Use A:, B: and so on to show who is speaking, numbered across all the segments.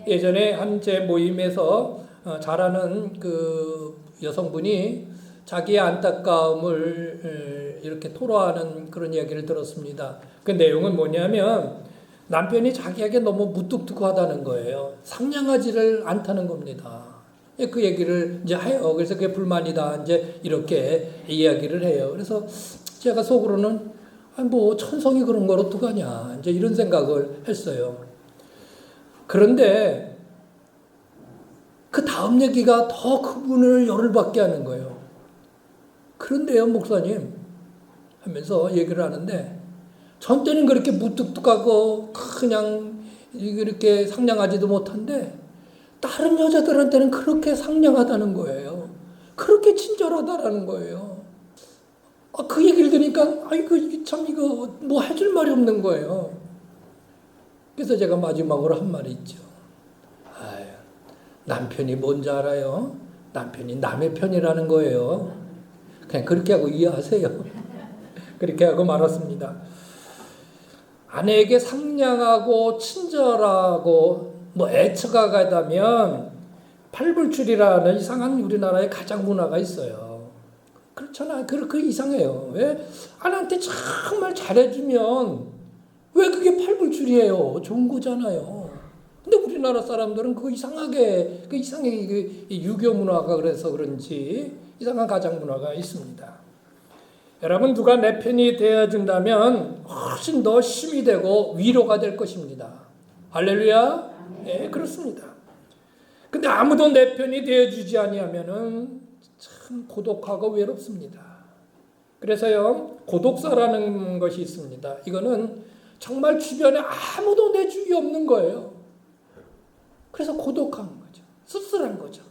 A: 예전에 한 제 모임에서 잘 아는 그 여성분이 자기의 안타까움을 이렇게 토로하는 그런 이야기를 들었습니다. 그 내용은 뭐냐면 남편이 자기에게 너무 무뚝뚝하다는 거예요. 상냥하지를 않다는 겁니다. 그 얘기를 이제 해요. 그래서 그게 불만이다. 이제 이렇게 이야기를 해요. 그래서 제가 속으로는 뭐 천성이 그런 걸 어떡하냐. 이제 이런 생각을 했어요. 그런데 그 다음 얘기가 더 그분을 열을 받게 하는 거예요. 그런데요, 목사님 하면서 얘기를 하는데 전 때는 그렇게 무뚝뚝하고 그냥 이렇게 상냥하지도 못한데 다른 여자들한테는 그렇게 상냥하다는 거예요. 그렇게 친절하다라는 거예요. 그 얘기를 들으니까 아이고 참 이거 뭐 해줄 말이 없는 거예요. 그래서 제가 마지막으로 한 말이 있죠. 아유, 남편이 뭔지 알아요? 남편이 남의 편이라는 거예요. 그냥 그렇게 하고 이해하세요. 그렇게 하고 말았습니다. 아내에게 상냥하고 친절하고 뭐 애처가 가다면 팔불출이라는 이상한 우리나라의 가장 문화가 있어요. 그렇잖아. 그 이상해요. 왜? 아내한테 정말 잘해주면 왜 그게 팔불출이에요? 좋은 거잖아요. 근데 우리나라 사람들은 그 이상하게 유교 문화가 그래서 그런지 이상한 가장 문화가 있습니다. 여러분 누가 내 편이 되어준다면 훨씬 더 힘이 되고 위로가 될 것입니다. 할렐루야. 네, 그렇습니다. 근데 아무도 내 편이 되어주지 아니하면은 참 고독하고 외롭습니다. 그래서요 고독사라는 것이 있습니다. 이거는 정말 주변에 아무도 내 주위에 없는 거예요. 그래서 고독한 거죠. 씁쓸한 거죠.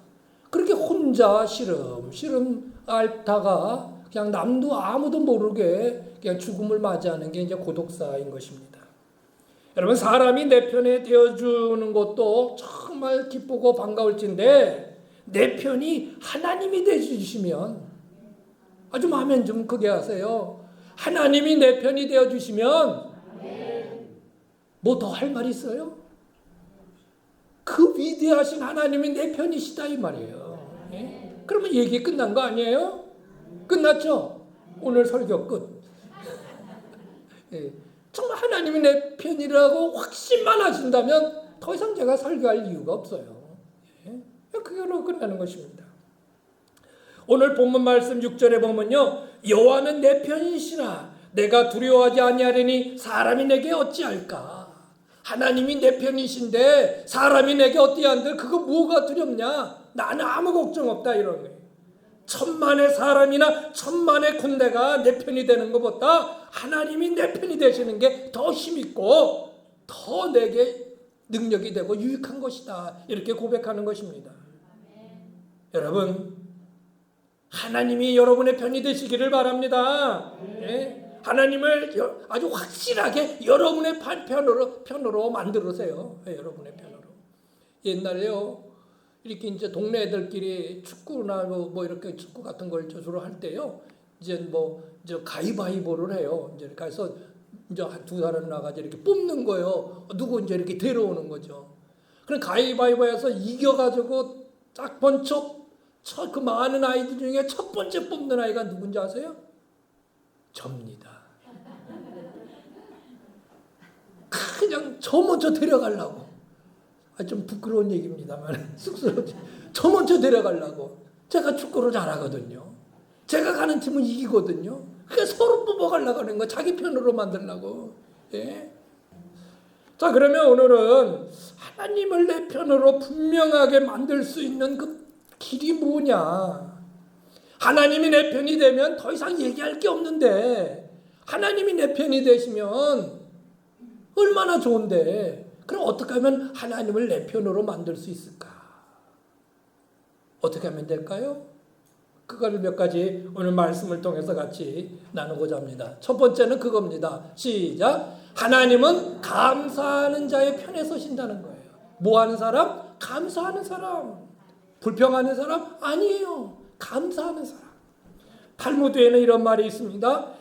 A: 그렇게 혼자 시름시름 앓다가 그냥 남도 아무도 모르게 그냥 죽음을 맞이하는 게 이제 고독사인 것입니다. 여러분 사람이 내 편에 되어주는 것도 정말 기쁘고 반가울진데 내 편이 하나님이 되어주시면 아주 마음에 좀 크게 하세요. 하나님이 내 편이 되어주시면 뭐 더 할 말 있어요? 그 위대하신 하나님이 내 편이시다 이 말이에요. 예? 그러면 얘기 끝난 거 아니에요? 끝났죠? 오늘 설교 끝. 예. 정말 하나님이 내 편이라고 확신만 하신다면 더 이상 제가 설교할 이유가 없어요. 예? 그걸로 끝나는 것입니다. 오늘 본문 말씀 6절에 보면요. 여호와는 내 편이시라 내가 두려워하지 아니하리니 사람이 내게 어찌할까. 하나님이 내 편이신데 사람이 내게 어찌한들 그거 뭐가 두렵냐. 나는 아무 걱정 없다 이런 거예요. 천만의 사람이나 천만의 군대가 내 편이 되는 것보다 하나님이 내 편이 되시는 게 더 힘있고 더 내게 능력이 되고 유익한 것이다. 이렇게 고백하는 것입니다. 여러분 하나님이 여러분의 편이 되시기를 바랍니다. 예? 하나님을 아주 확실하게 여러분의 편으로 만들으세요. 예, 여러분의 편으로. 옛날에요. 이렇게 이제 동네 애들끼리 축구나 뭐 이렇게 축구 같은 걸 주로 할 때요. 이제 가위바위보를 해요. 이제 그래서 이제 두 사람 나가지고 이렇게 뽑는 거예요. 누구 이제 이렇게 데려오는 거죠. 그럼 가위바위보에서 이겨가지고 딱 번쩍 그 많은 아이들 중에 첫 번째 뽑는 아이가 누군지 아세요? 접니다. 그냥 저 먼저 데려가려고. 좀 부끄러운 얘기입니다만 쑥스러워지. 저 먼저 데려가려고. 제가 축구를 잘하거든요. 제가 가는 팀은 이기거든요. 그러니까 서로 뽑아가려고 하는 거 자기 편으로 만들려고. 예? 자 그러면 오늘은 하나님을 내 편으로 분명하게 만들 수 있는 그 길이 뭐냐. 하나님이 내 편이 되면 더 이상 얘기할 게 없는데 하나님이 내 편이 되시면 얼마나 좋은데 그럼 어떻게 하면 하나님을 내 편으로 만들 수 있을까? 어떻게 하면 될까요? 그걸 몇 가지 오늘 말씀을 통해서 같이 나누고자 합니다. 첫 번째는 그겁니다. 시작. 하나님은 감사하는 자의 편에 서신다는 거예요. 뭐 하는 사람? 감사하는 사람. 불평하는 사람? 아니에요. 감사하는 사람. 탈무드에는 이런 말이 있습니다.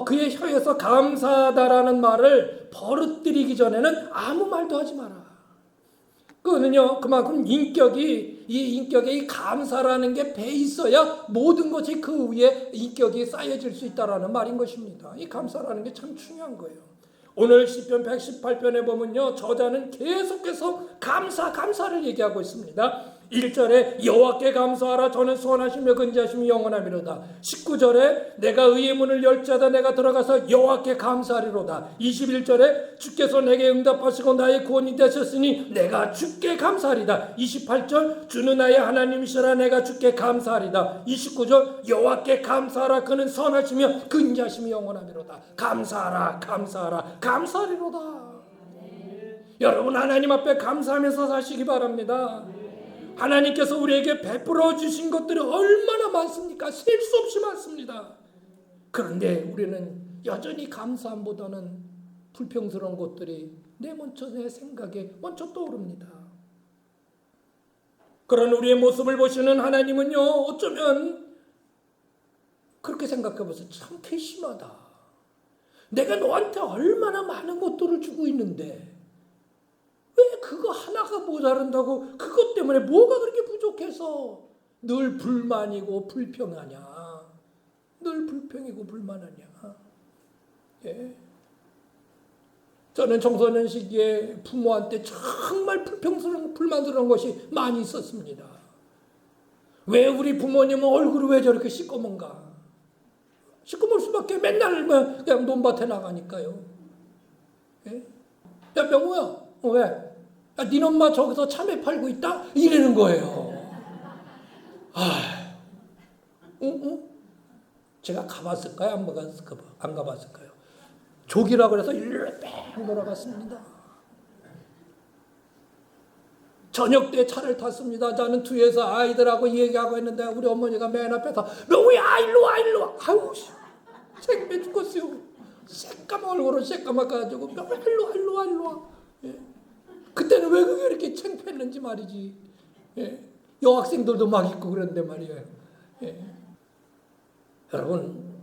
A: 그의 혀에서 감사하다라는 말을 버릇들이기 전에는 아무 말도 하지 마라. 그거는요, 그만큼 이 인격에 이 감사라는 게 배 있어야 모든 것이 그 위에 인격이 쌓여질 수 있다라는 말인 것입니다. 이 감사라는 게 참 중요한 거예요. 오늘 시편 118편에 보면요, 저자는 계속해서 감사를 얘기하고 있습니다. 1절에 여호와께 감사하라 저는 선하시며 근지하심이 영원하미로다. 19절에 내가 의의 문을 열자다 내가 들어가서 여호와께 감사하리로다. 21절에 주께서 내게 응답하시고 나의 구원이 되셨으니 내가 주께 감사하리다. 28절 주는 나의 하나님이시라 내가 주께 감사하리다. 29절 여호와께 감사하라 그는 선하시며 근지하심이 영원하미로다. 감사하라 감사하리로다. 여러분 하나님 앞에 감사하면서 사시기 바랍니다. 하나님께서 우리에게 베풀어 주신 것들이 얼마나 많습니까? 셀 수 없이 많습니다. 그런데 우리는 여전히 감사함보다는 불평스러운 것들이 내 생각에 먼저 떠오릅니다. 그런 우리의 모습을 보시는 하나님은요, 어쩌면 그렇게 생각해 보세요. 참 괘씸하다. 내가 너한테 얼마나 많은 것들을 주고 있는데 왜 그거 하나가 모자란다고 그것 때문에 뭐가 그렇게 부족해서 늘 불만이고 불평하냐. 늘 불평이고 불만하냐. 예. 저는 청소년 시기에 부모한테 정말 불만스러운 것이 많이 있었습니다. 왜 우리 부모님은 얼굴이 왜 저렇게 시꺼먼가. 시꺼멀 수밖에 맨날 그냥 논밭에 나가니까요. 예? 야 명호야. 왜? 야, 네 엄마 저기서 참외 팔고 있다? 이러는 거예요. 응? 제가 가봤을까요? 안 가봤을까요? 족이라 그래서 일로 뺑 돌아갔습니다. 저녁 때 차를 탔습니다. 저는 뒤에서 아이들하고 얘기하고 있는데 우리 어머니가 맨 앞에서 명우야 일로 와. 아우 창피해 죽겠어요. 새까만 얼굴로 새까맣가지고 일로 와. 예. 그때는 왜 그게 이렇게 창피했는지 말이지. 예. 여학생들도 막 있고 그런데 말이에요. 예. 여러분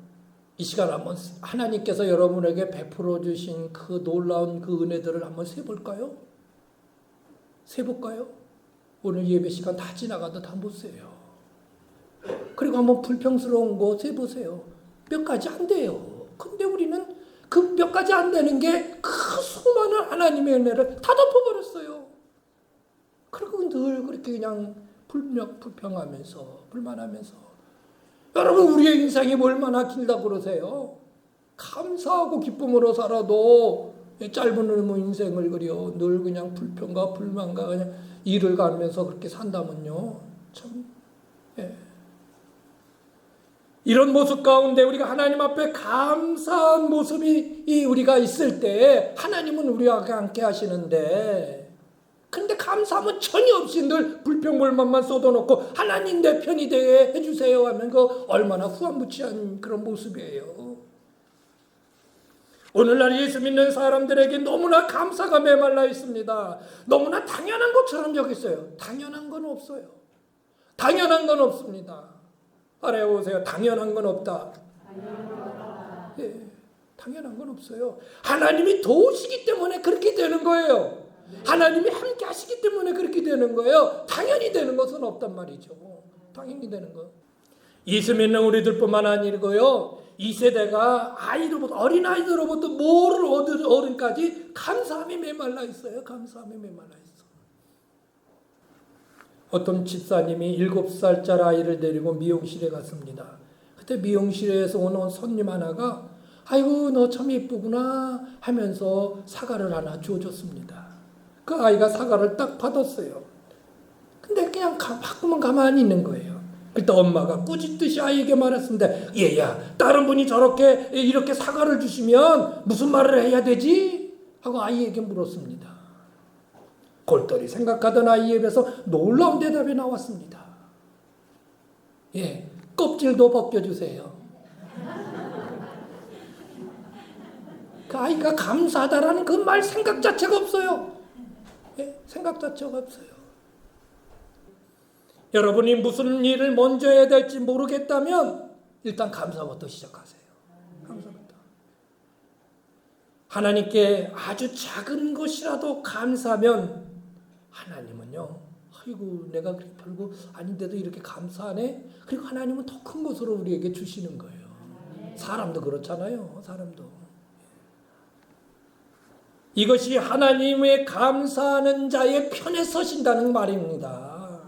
A: 이 시간 한번 하나님께서 여러분에게 베풀어 주신 그 놀라운 그 은혜들을 한번 세볼까요? 오늘 예배 시간 다 지나가도 다 못 세요. 그리고 한번 불평스러운 거 세보세요. 몇 가지 안 돼요. 근데 우리는 그 몇 가지 안 되는 게 그 수많은 하나님의 은혜를 다 덮어버렸어요. 그리고 늘 그렇게 그냥 불평하면서 불만하면서. 여러분 우리의 인생이 얼마나 길다고 그러세요? 감사하고 기쁨으로 살아도 짧은 인생을 그려 늘 그냥 불평과 불만과 그냥 일을 가면서 그렇게 산다면요 참 이런 모습 가운데 우리가 하나님 앞에 감사한 모습이 우리가 있을 때 하나님은 우리와 함께 하시는데 근데 감사함은 전혀 없이 늘 불평불만만 쏟아놓고 하나님 내 편이 되게 해주세요 하면 그 얼마나 후한무치한 그런 모습이에요. 오늘날 예수 믿는 사람들에게 너무나 감사가 메말라 있습니다. 너무나 당연한 것처럼 여기 있어요. 당연한 건 없어요. 당연한 건 없습니다. 알아보세요. 당연한 건 없다. 예, 당연한 건 없어요. 하나님이 도우시기 때문에 그렇게 되는 거예요. 하나님이 함께 하시기 때문에 그렇게 되는 거예요. 당연히 되는 것은 없단 말이죠. 당연히 되는 거. 예수 믿는 우리들뿐만 아니고요. 이 세대가 어린아이들로부터 모를 어른까지 감사함이 메말라 있어요. 감사함이 메말라 있어. 어떤 집사님이 7살짜리 아이를 데리고 미용실에 갔습니다. 그때 미용실에서 오는 손님 하나가 아이고 너 참 예쁘구나 하면서 사과를 하나 주어줬습니다. 그 아이가 사과를 딱 받았어요. 근데 그냥 받고만 가만히 있는 거예요. 그때 엄마가 꾸짖듯이 아이에게 말했습니다. 얘야, 다른 분이 이렇게 사과를 주시면 무슨 말을 해야 되지? 하고 아이에게 물었습니다. 골똘히 생각하던 아이의 입에서 놀라운 대답이 나왔습니다. 예, 껍질도 벗겨주세요. 그 아이가 감사하다라는 그 말 생각 자체가 없어요. 예, 생각 자체가 없어요. 여러분이 무슨 일을 먼저 해야 될지 모르겠다면 일단 감사부터 시작하세요. 감사부터. 하나님께 아주 작은 것이라도 감사하면 하나님은요, 아이고 내가 그렇게 별거 아닌데도 이렇게 감사하네. 그리고 하나님은 더 큰 것으로 우리에게 주시는 거예요. 사람도 그렇잖아요. 사람도. 이것이 하나님의 감사하는 자의 편에 서신다는 말입니다.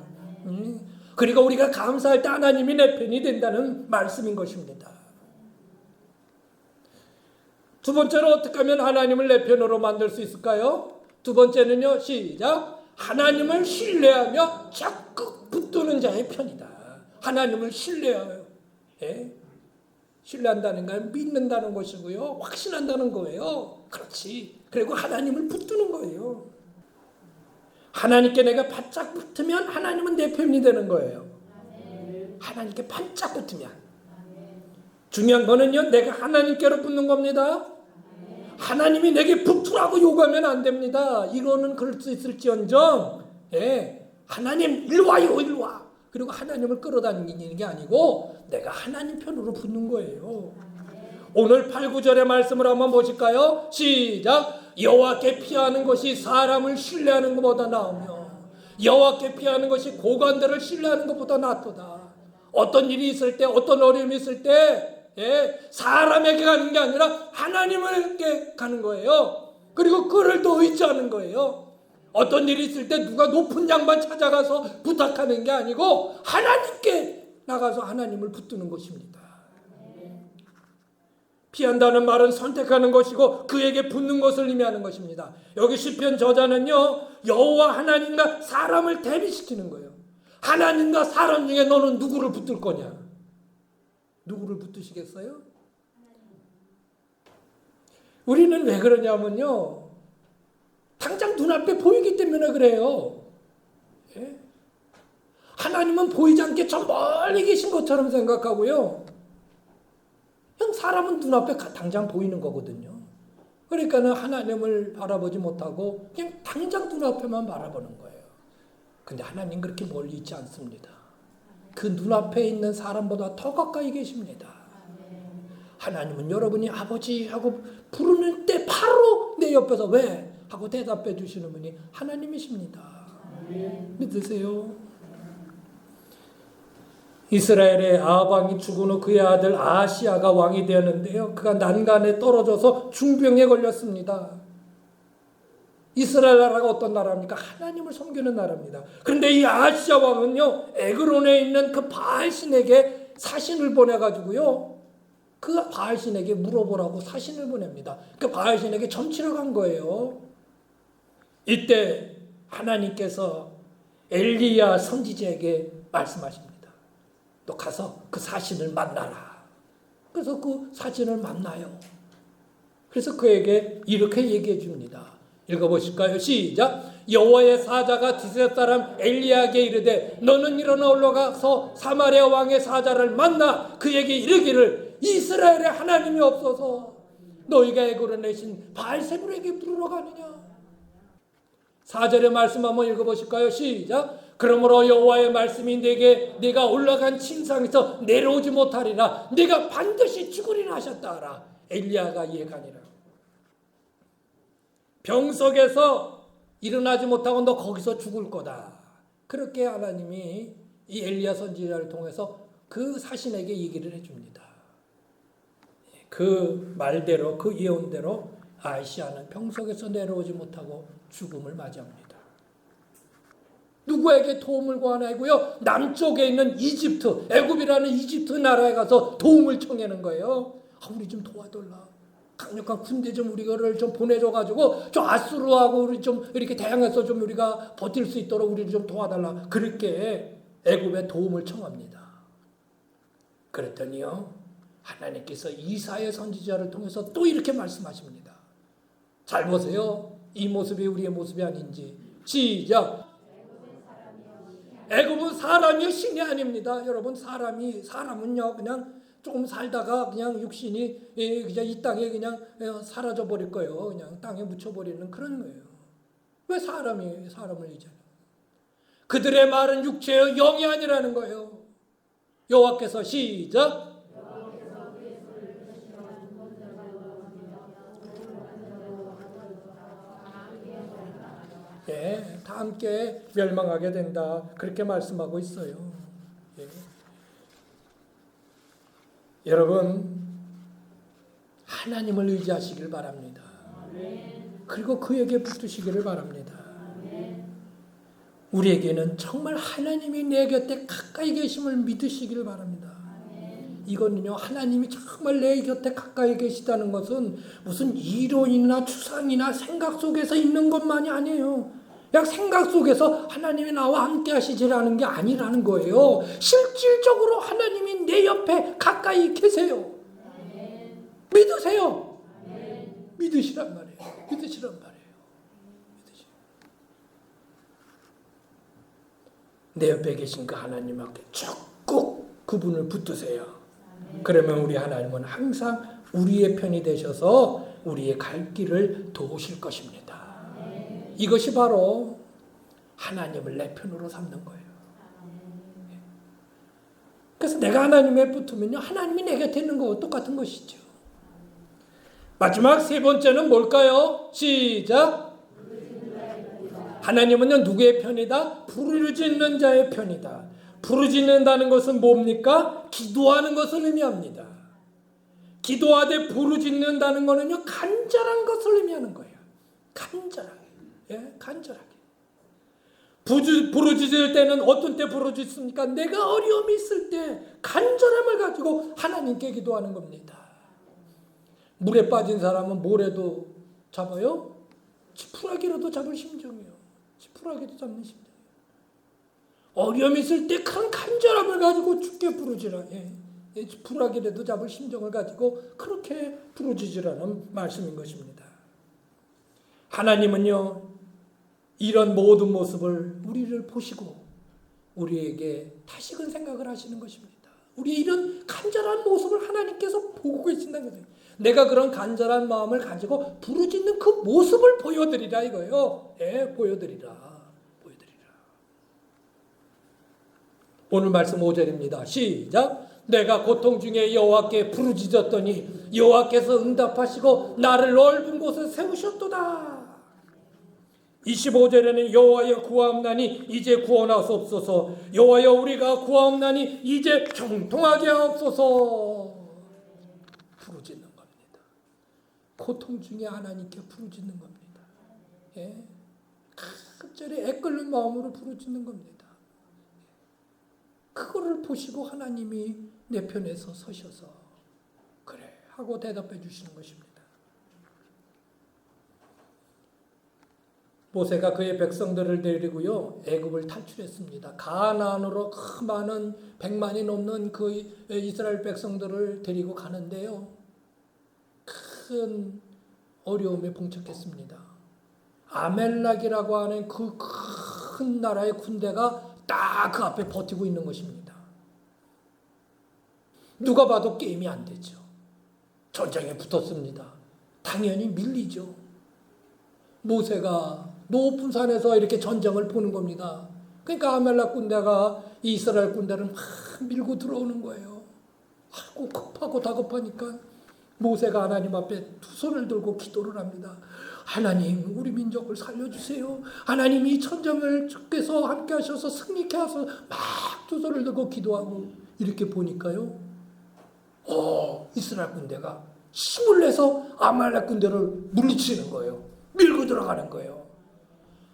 A: 그리고 우리가 감사할 때 하나님이 내 편이 된다는 말씀인 것입니다. 두 번째로 어떻게 하면 하나님을 내 편으로 만들 수 있을까요? 두 번째는요, 시작. 하나님을 신뢰하며 적극 붙드는 자의 편이다. 하나님을 신뢰해요. 예? 신뢰한다는 건 믿는다는 것이고요. 확신한다는 거예요. 그렇지. 그리고 하나님을 붙드는 거예요. 하나님께 내가 바짝 붙으면 하나님은 내 편이 되는 거예요. 하나님께 바짝 붙으면. 중요한 거는요, 내가 하나님께로 붙는 겁니다. 하나님이 내게 붙으라고 요구하면 안 됩니다. 이거는 그럴 수 있을지언정, 예, 하나님 일로 와요, 일로 와. 그리고 하나님을 끌어다니는 게 아니고 내가 하나님 편으로 붙는 거예요. 오늘 8, 9절의 말씀을 한번 보실까요? 시작. 여호와께 피하는 것이 사람을 신뢰하는 것보다 나으며 여호와께 피하는 것이 고관들을 신뢰하는 것보다 낫도다. 어떤 일이 있을 때, 어떤 어려움이 있을 때, 예, 사람에게 가는 게 아니라 하나님에게 가는 거예요. 그리고 그를 더 의지하는 거예요. 어떤 일이 있을 때 누가 높은 양반 찾아가서 부탁하는 게 아니고 하나님께 나가서 하나님을 붙드는 것입니다. 피한다는 말은 선택하는 것이고 그에게 붙는 것을 의미하는 것입니다. 여기 시편 저자는요, 여호와 하나님과 사람을 대비시키는 거예요. 하나님과 사람 중에 너는 누구를 붙들 거냐? 누구를 붙드시겠어요? 우리는 왜 그러냐면요, 당장 눈앞에 보이기 때문에 그래요. 예? 하나님은 보이지 않게 저 멀리 계신 것처럼 생각하고요, 그냥 사람은 눈앞에 당장 보이는 거거든요. 그러니까는 하나님을 바라보지 못하고 그냥 당장 눈앞에만 바라보는 거예요. 근데 하나님 그렇게 멀리 있지 않습니다. 그 눈앞에 있는 사람보다 더 가까이 계십니다. 하나님은 여러분이 아버지 하고 부르는 때 바로 내 옆에서 왜? 하고 대답해 주시는 분이 하나님이십니다. 믿으세요? 이스라엘의 아합 왕이 죽은 후 그의 아들 아하시야가 왕이 되었는데요, 그가 난간에 떨어져서 중병에 걸렸습니다. 이스라엘 나라가 어떤 나라입니까? 하나님을 섬기는 나라입니다. 그런데 이 아하시야 왕은요, 에그론에 있는 그 바알신에게 사신을 보내가지고요, 그 바알신에게 물어보라고 사신을 보냅니다. 그 바알신에게 점치러 간 거예요. 이때 하나님께서 엘리야 선지자에게 말씀하십니다. 너 가서 그 사신을 만나라. 그래서 그 사신을 만나요. 그래서 그에게 이렇게 얘기해 줍니다. 읽어보실까요? 시작. 여호와의 사자가 디셋 사람 엘리야에게 이르되 너는 일어나 올라가서 사마리아 왕의 사자를 만나 그에게 이르기를 이스라엘의 하나님이 없어서 너희가 애고로 내신 바알세불에게 물으러 가느냐. 4절의 말씀 한번 읽어보실까요? 시작. 그러므로 여호와의 말씀이 내게 네가 올라간 침상에서 내려오지 못하리라. 네가 반드시 죽으리라 하셨다 하라. 엘리야가 이해가 아니라 병석에서 일어나지 못하고 너 거기서 죽을 거다. 그렇게 하나님이 이 엘리야 선지자를 통해서 그 사신에게 얘기를 해줍니다. 그 말대로, 그 예언대로 아하시야는 병석에서 내려오지 못하고 죽음을 맞이합니다. 누구에게 도움을 구하나고요? 남쪽에 있는 이집트, 애굽이라는 이집트 나라에 가서 도움을 청하는 거예요. 우리 좀 도와달라. 강력한 군대 좀 우리를 좀 보내줘가지고 좀 아수르하고 우리 좀 이렇게 대항해서 좀 우리가 버틸 수 있도록 우리를 좀 도와달라. 그렇게 애굽에 도움을 청합니다. 그랬더니요, 하나님께서 이사야 선지자를 통해서 또 이렇게 말씀하십니다. 잘 보세요. 이 모습이 우리의 모습이 아닌지. 시작. 애굽은 사람이요 신이 아닙니다. 여러분, 사람은요 그냥 조금 살다가 그냥 육신이 그냥 이 땅에 그냥 사라져 버릴 거예요. 그냥 땅에 묻혀버리는 그런 거예요. 왜 사람을 의지하냐? 그들의 말은 육체의 영이 아니라는 거예요. 여호와께서 시작. 예, 다 함께 멸망하게 된다. 그렇게 말씀하고 있어요. 예. 여러분, 하나님을 의지하시길 바랍니다. 그리고 그에게 붙으시기를 바랍니다. 우리에게는 정말 하나님이 내 곁에 가까이 계심을 믿으시기를 바랍니다. 이거는요, 하나님이 정말 내 곁에 가까이 계시다는 것은 무슨 이론이나 추상이나 생각 속에서 있는 것만이 아니에요. 그냥 생각 속에서 하나님이 나와 함께 하시지라는 게 아니라는 거예요. 실질적으로 하나님이 내 옆에 가까이 계세요. 믿으세요. 믿으시란 말이에요. 믿으시란 말이에요. 내 옆에 계신 그 하나님 앞에 적극 그분을 붙드세요. 그러면 우리 하나님은 항상 우리의 편이 되셔서 우리의 갈 길을 도우실 것입니다. 이것이 바로 하나님을 내 편으로 삼는 거예요. 그래서 내가 하나님에 붙으면요, 하나님이 내 곁에 있는 거와 똑같은 것이죠. 마지막 세 번째는 뭘까요? 시작. 하나님은요, 누구의 편이다? 부르짖는 자의 편이다. 부르짖는다는 것은 뭡니까? 기도하는 것을 의미합니다. 기도하되 부르짖는다는 것은요, 간절한 것을 의미하는 거예요. 간절하게. 예, 간절하게. 부르짖을 때는 어떤 때 부르짖습니까? 내가 어려움이 있을 때 간절함을 가지고 하나님께 기도하는 겁니다. 물에 빠진 사람은 모래도 잡아요? 지푸라기로도 잡을 심정이에요. 지푸라기도 잡는 심정이에요. 어려움이 있을 때 큰 간절함을 가지고 주께 부르짖으라. 지푸라기라도 잡을 심정을 가지고 그렇게 부르짖으라는 말씀인 것입니다. 하나님은요, 이런 모든 모습을 우리를 보시고 우리에게 다시금 생각을 하시는 것입니다. 우리의 이런 간절한 모습을 하나님께서 보고 계신다는 거예요. 내가 그런 간절한 마음을 가지고 부르짖는 그 모습을 보여드리라 이거예요. 예, 보여드리라. 오늘 말씀 5절입니다. 시작. 내가 고통 중에 여호와께 부르짖었더니 여호와께서 응답하시고 나를 넓은 곳에 세우셨도다. 25절에는 여호와여 구하옵나니 이제 구원하옵소서. 여호와여 우리가 구하옵나니 이제 형통하게 하옵소서. 부르짖는 겁니다. 고통 중에 하나님께 부르짖는 겁니다. 예? 갑자기 애끓는 마음으로 부르짖는 겁니다. 그거를 보시고 하나님이 내 편에서 서셔서 그래 하고 대답해 주시는 것입니다. 모세가 그의 백성들을 데리고요, 애굽을 탈출했습니다. 가나안으로 그 많은 100만이 넘는 그 이스라엘 백성들을 데리고 가는데요, 큰 어려움에 봉착했습니다. 아멜렉이라고 하는 그 큰 나라의 군대가 딱 그 앞에 버티고 있는 것입니다. 누가 봐도 게임이 안 되죠. 전쟁에 붙었습니다. 당연히 밀리죠. 모세가 높은 산에서 이렇게 전쟁을 보는 겁니다. 그러니까 아멜렉 군대가 이스라엘 군대를 막 밀고 들어오는 거예요. 하고 급하고 다급하니까 모세가 하나님 앞에 두 손을 들고 기도를 합니다. 하나님, 우리 민족을 살려주세요. 하나님이 이 전쟁을 주께서 함께 하셔서 승리케 하셔서 막 두 손을 들고 기도하고 이렇게 보니까요, 이스라엘 군대가 힘을 내서 아말렉 군대를 물리치는 거예요. 밀고 들어가는 거예요.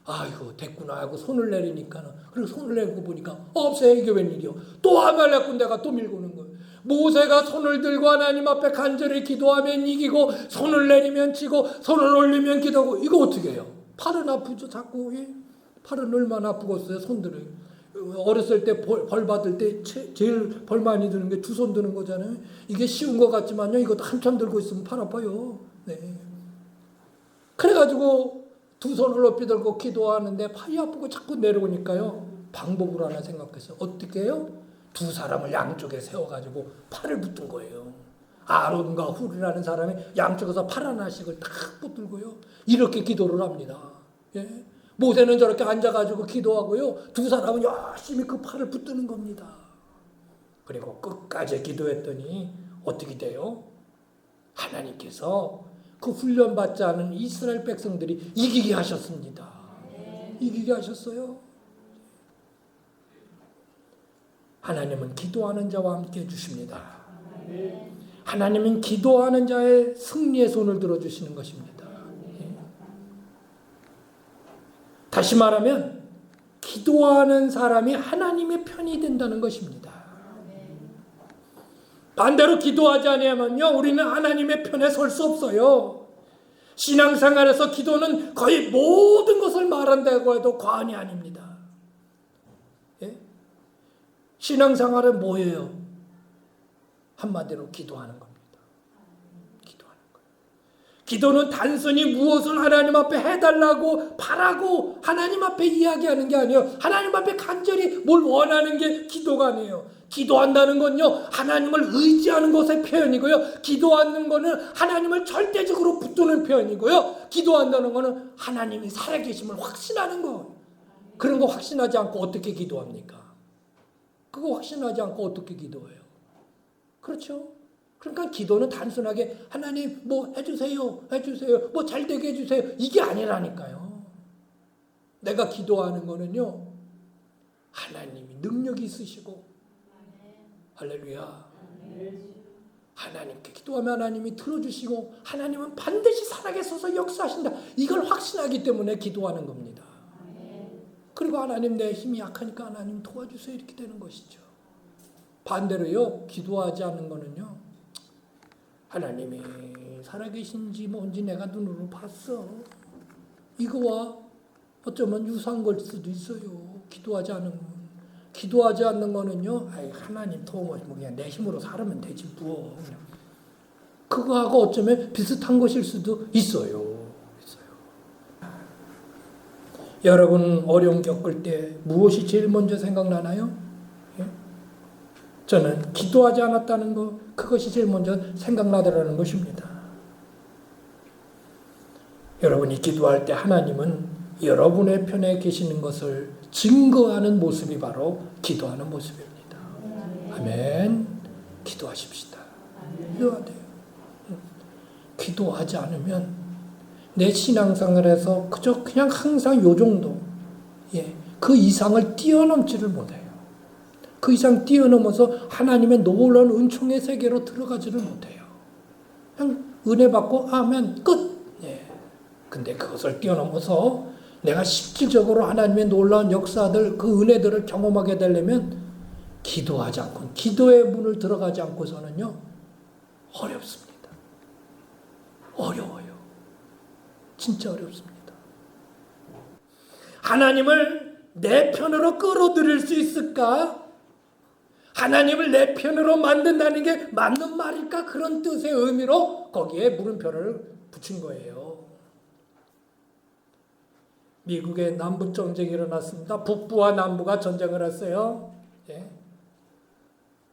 A: 아이고 됐구나 하고 손을 내리니까는, 그리고 손을 내고 보니까 없어요. 이게 웬일이요? 또 아말렉 군대가 또 밀고 오는 거예요. 모세가 손을 들고 하나님 앞에 간절히 기도하면 이기고, 손을 내리면 지고, 손을 올리면 기도하고, 이거 어떻게 해요? 팔은 아프죠, 자꾸. 팔은 얼마나 아프겠어요, 손들을. 어렸을 때 벌 받을 때 제일 벌 많이 드는 게 두 손 드는 거잖아요. 이게 쉬운 것 같지만요, 이것도 한참 들고 있으면 팔 아파요. 네. 그래가지고 두 손을 높이 들고 기도하는데 팔이 아프고 자꾸 내려오니까요, 방법을 하나 생각했어요. 어떻게 해요? 두 사람을 양쪽에 세워가지고 팔을 붙든 거예요. 아론과 훌이라는 사람이 양쪽에서 팔 하나씩을 딱 붙들고요, 이렇게 기도를 합니다. 예? 모세는 저렇게 앉아가지고 기도하고요, 두 사람은 열심히 그 팔을 붙드는 겁니다. 그리고 끝까지 기도했더니 어떻게 돼요? 하나님께서 그 훈련받지 않은 이스라엘 백성들이 이기게 하셨습니다. 이기게 하셨어요. 하나님은 기도하는 자와 함께 해주십니다. 하나님은 기도하는 자의 승리의 손을 들어주시는 것입니다. 다시 말하면 기도하는 사람이 하나님의 편이 된다는 것입니다. 반대로 기도하지 않으면요, 우리는 하나님의 편에 설 수 없어요. 신앙생활에서 기도는 거의 모든 것을 말한다고 해도 과언이 아닙니다. 예? 신앙생활은 뭐예요? 한마디로 기도하는 겁니다. 기도하는 거예요. 기도는 단순히 무엇을 하나님 앞에 해달라고 바라고 하나님 앞에 이야기하는 게 아니에요. 하나님 앞에 간절히 뭘 원하는 게 기도가 아니에요. 기도한다는 건요, 하나님을 의지하는 것의 표현이고요. 기도하는 거는 하나님을 절대적으로 붙드는 표현이고요. 기도한다는 거는 하나님이 살아계심을 확신하는 거. 그런 거 확신하지 않고 어떻게 기도합니까? 그거 확신하지 않고 어떻게 기도해요? 그렇죠? 그러니까 기도는 단순하게 하나님 뭐 해주세요, 해주세요, 뭐 잘되게 해주세요, 이게 아니라니까요. 내가 기도하는 거는요, 하나님이 능력이 있으시고, 할렐루야, 하나님께 기도하면 하나님이 들어주시고 하나님은 반드시 살아계셔서 역사하신다, 이걸 확신하기 때문에 기도하는 겁니다. 그리고 하나님, 내 힘이 약하니까 하나님 도와주세요, 이렇게 되는 것이죠. 반대로요, 기도하지 않는 거는요, 하나님이 살아계신지 뭔지 내가 눈으로 봤어, 이거와 어쩌면 유사한 걸 수도 있어요. 기도하지 않는 거는요, 아이, 하나님 도움을 뭐 그냥 내 힘으로 살면 되지 뭐. 그거하고 어쩌면 비슷한 것일 수도 있어요. 여러분 어려움 겪을 때 무엇이 제일 먼저 생각나나요? 예? 저는 기도하지 않았다는 거, 그것이 제일 먼저 생각나더라는 것입니다. 여러분이 기도할 때 하나님은 여러분의 편에 계시는 것을 증거하는 모습이 바로 기도하는 모습입니다. 아멘. 기도하십시다. 기도해야 돼요. 기도하지 않으면 내 신앙생활에서 그저 그냥 항상 요 정도, 예, 그 이상을 뛰어넘지를 못해요. 그 이상 뛰어넘어서 하나님의 놀라운 은총의 세계로 들어가지를 못해요. 그냥 은혜 받고 아멘 끝. 예. 근데 그것을 뛰어넘어서 내가 실질적으로 하나님의 놀라운 역사들, 그 은혜들을 경험하게 되려면 기도하지 않고, 기도의 문을 들어가지 않고서는요, 어렵습니다. 어려워요. 진짜 어렵습니다. 하나님을 내 편으로 끌어들일 수 있을까? 하나님을 내 편으로 만든다는 게 맞는 말일까? 그런 뜻의 의미로 거기에 물음표를 붙인 거예요. 미국의 남북 전쟁이 일어났습니다. 북부와 남부가 전쟁을 했어요. 예.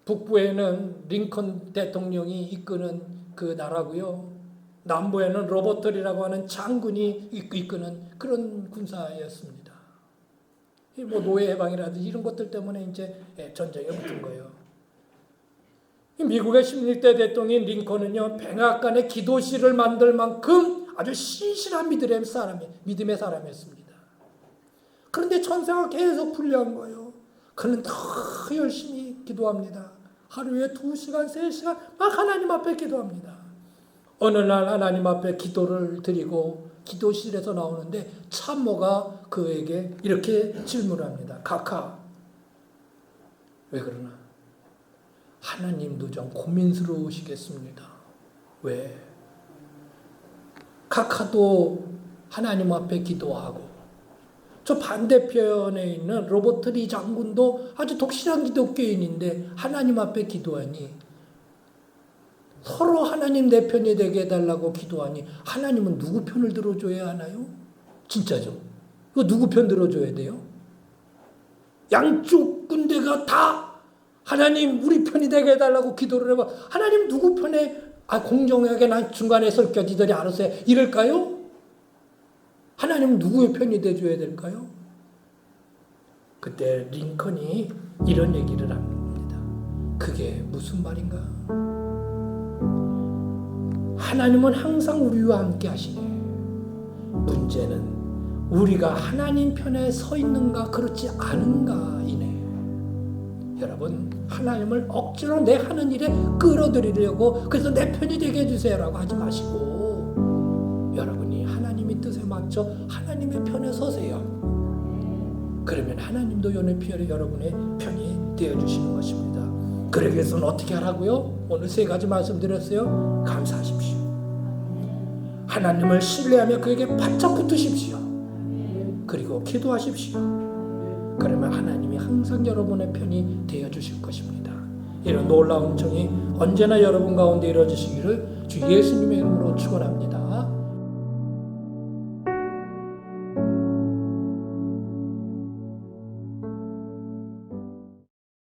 A: 북부에는 링컨 대통령이 이끄는 그 나라고요. 남부에는 로버트리라고 하는 장군이 이끄는 그런 군사였습니다. 뭐 노예 해방이라든지 이런 것들 때문에 이제 전쟁에 붙은 거예요. 미국의 16대 대통령 링컨은요, 백악관에 기도실을 만들 만큼 아주 신실한 믿음의 사람이었습니다. 그런데 천사가 계속 불려한 거예요. 그는 더 열심히 기도합니다. 하루에 2시간, 3시간 막 하나님 앞에 기도합니다. 어느 날 하나님 앞에 기도를 드리고 기도실에서 나오는데 참모가 그에게 이렇게 질문합니다. 카카, 왜 그러나? 하나님도 좀 고민스러우시겠습니다. 왜? 카카도 하나님 앞에 기도하고, 저 반대편에 있는 로버트 리 장군도 아주 독실한 기독교인인데 하나님 앞에 기도하니, 서로 하나님 내 편이 되게 해달라고 기도하니 하나님은 누구 편을 들어줘야 하나요? 진짜죠. 이거 누구 편 들어줘야 돼요? 양쪽 군대가 다 하나님 우리 편이 되게 해달라고 기도를 해봐. 하나님 누구 편에 공정하게 난 중간에 설교지들이 알아서 해. 이럴까요? 하나님은 누구의 편이 돼줘야 될까요? 그때 링컨이 이런 얘기를 합니다. 그게 무슨 말인가? 하나님은 항상 우리와 함께 하시네. 문제는 우리가 하나님 편에 서 있는가 그렇지 않은가 이네. 여러분, 하나님을 억지로 내 하는 일에 끌어들이려고 그래서 내 편이 되게 해주세요라고 하지 마시고 여러분이 하나님의 뜻에 맞춰 하나님의 편에 서세요. 그러면 하나님도 여러분의 편이 되어주시는 것입니다. 그러기 위해서는 어떻게 하라고요? 오늘 세 가지 말씀드렸어요. 감사하십시오. 하나님을 신뢰하며 그에게 바짝 붙으십시오. 그리고 기도하십시오. 그러면 하나님이 항상 여러분의 편이 되어주실 것입니다. 이런 놀라운 은총이 언제나 여러분 가운데 이루어지시기를 주 예수님의 이름으로 축원합니다.